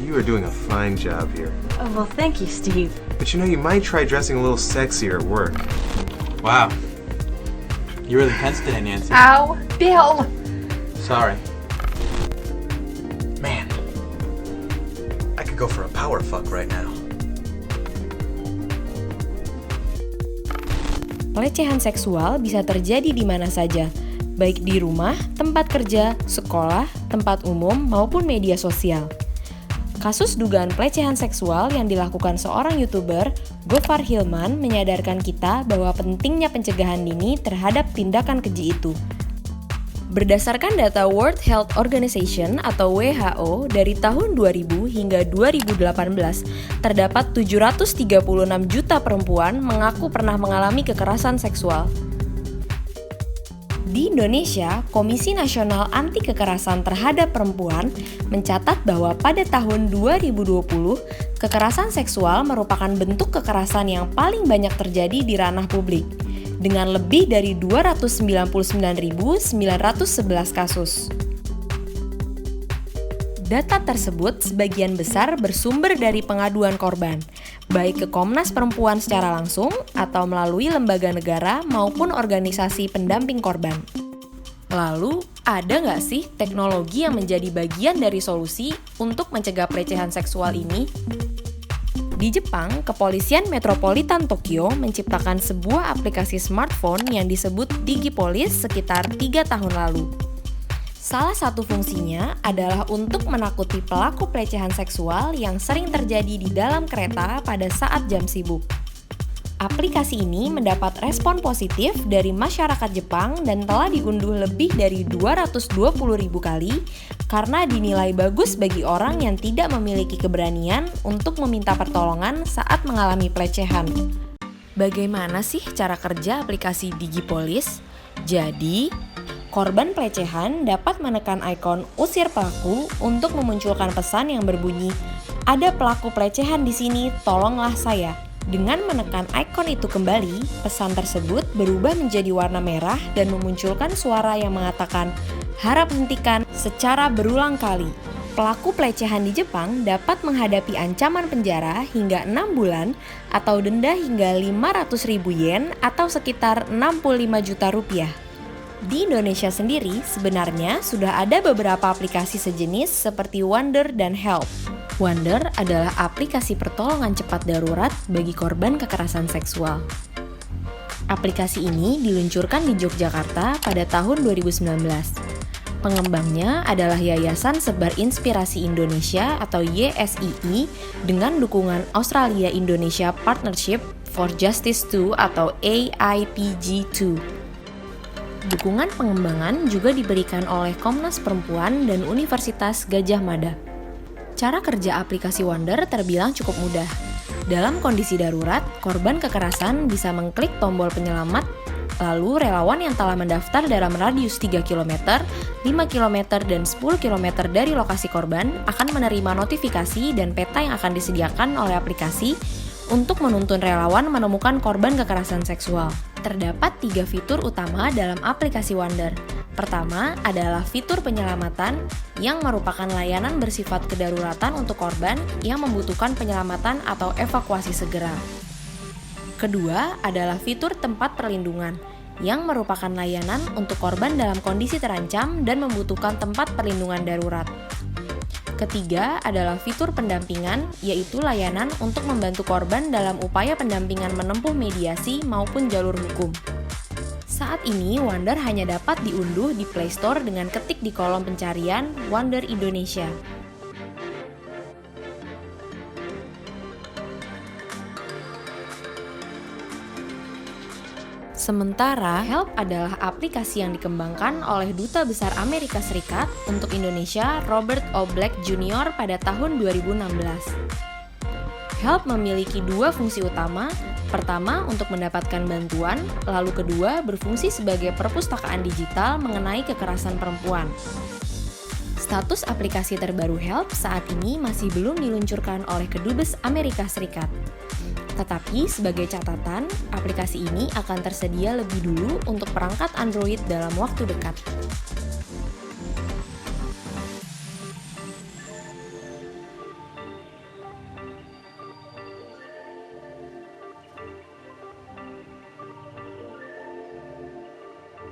You are doing a fine job here. Oh, well, thank you, Steve. But you might try dressing a little sexier at work. Wow. You're really tense today, Nancy. Ow, Bill! Sorry. Man, I could go for a power fuck right now. Pelecehan seksual bisa terjadi di mana saja, baik di rumah, tempat kerja, sekolah, tempat umum, maupun media sosial. Kasus dugaan pelecehan seksual yang dilakukan seorang YouTuber, Gofar Hilman, menyadarkan kita bahwa pentingnya pencegahan dini terhadap tindakan keji itu. Berdasarkan data World Health Organization atau WHO dari tahun 2000 hingga 2018, terdapat 736 juta perempuan mengaku pernah mengalami kekerasan seksual. Di Indonesia, Komisi Nasional Anti Kekerasan Terhadap Perempuan mencatat bahwa pada tahun 2020, kekerasan seksual merupakan bentuk kekerasan yang paling banyak terjadi di ranah publik, dengan lebih dari 299.911 kasus. Data tersebut sebagian besar bersumber dari pengaduan korban, baik ke Komnas Perempuan secara langsung atau melalui lembaga negara maupun organisasi pendamping korban. Lalu, ada nggak sih teknologi yang menjadi bagian dari solusi untuk mencegah pelecehan seksual ini? Di Jepang, Kepolisian Metropolitan Tokyo menciptakan sebuah aplikasi smartphone yang disebut DigiPolice sekitar 3 tahun lalu. Salah satu fungsinya adalah untuk menakuti pelaku pelecehan seksual yang sering terjadi di dalam kereta pada saat jam sibuk. Aplikasi ini mendapat respon positif dari masyarakat Jepang dan telah diunduh lebih dari 220.000 kali karena dinilai bagus bagi orang yang tidak memiliki keberanian untuk meminta pertolongan saat mengalami pelecehan. Bagaimana sih cara kerja aplikasi DigiPolice? Jadi, korban pelecehan dapat menekan ikon usir pelaku untuk memunculkan pesan yang berbunyi, "Ada pelaku pelecehan di sini, tolonglah saya." Dengan menekan ikon itu kembali, pesan tersebut berubah menjadi warna merah dan memunculkan suara yang mengatakan, "Harap hentikan," secara berulang kali. Pelaku pelecehan di Jepang dapat menghadapi ancaman penjara hingga 6 bulan atau denda hingga 500.000 yen atau sekitar 65 juta rupiah. Di Indonesia sendiri, sebenarnya sudah ada beberapa aplikasi sejenis seperti Wonder dan Help. Wonder adalah aplikasi pertolongan cepat darurat bagi korban kekerasan seksual. Aplikasi ini diluncurkan di Yogyakarta pada tahun 2019. Pengembangnya adalah Yayasan Sebar Inspirasi Indonesia atau YSII dengan dukungan Australia Indonesia Partnership for Justice 2 atau AIPG2. Dukungan pengembangan juga diberikan oleh Komnas Perempuan dan Universitas Gadjah Mada. Cara kerja aplikasi Wonder terbilang cukup mudah. Dalam kondisi darurat, korban kekerasan bisa mengklik tombol penyelamat, lalu relawan yang telah mendaftar dalam radius 3 km, 5 km, dan 10 km dari lokasi korban akan menerima notifikasi dan peta yang akan disediakan oleh aplikasi untuk menuntun relawan menemukan korban kekerasan seksual. Terdapat 3 fitur utama dalam aplikasi Wonder. Pertama adalah fitur penyelamatan yang merupakan layanan bersifat kedaruratan untuk korban yang membutuhkan penyelamatan atau evakuasi segera. Kedua adalah fitur tempat perlindungan yang merupakan layanan untuk korban dalam kondisi terancam dan membutuhkan tempat perlindungan darurat. Ketiga adalah fitur pendampingan, yaitu layanan untuk membantu korban dalam upaya pendampingan menempuh mediasi maupun jalur hukum. Saat ini, Wonder hanya dapat diunduh di Play Store dengan ketik di kolom pencarian Wonder Indonesia. Sementara, Help adalah aplikasi yang dikembangkan oleh Duta Besar Amerika Serikat untuk Indonesia, Robert O. Black Jr. pada tahun 2016. Help memiliki 2 fungsi utama. Pertama, untuk mendapatkan bantuan, lalu kedua, berfungsi sebagai perpustakaan digital mengenai kekerasan perempuan. Status aplikasi terbaru Help saat ini masih belum diluncurkan oleh Kedubes Amerika Serikat. Tetapi, sebagai catatan, aplikasi ini akan tersedia lebih dulu untuk perangkat Android dalam waktu dekat.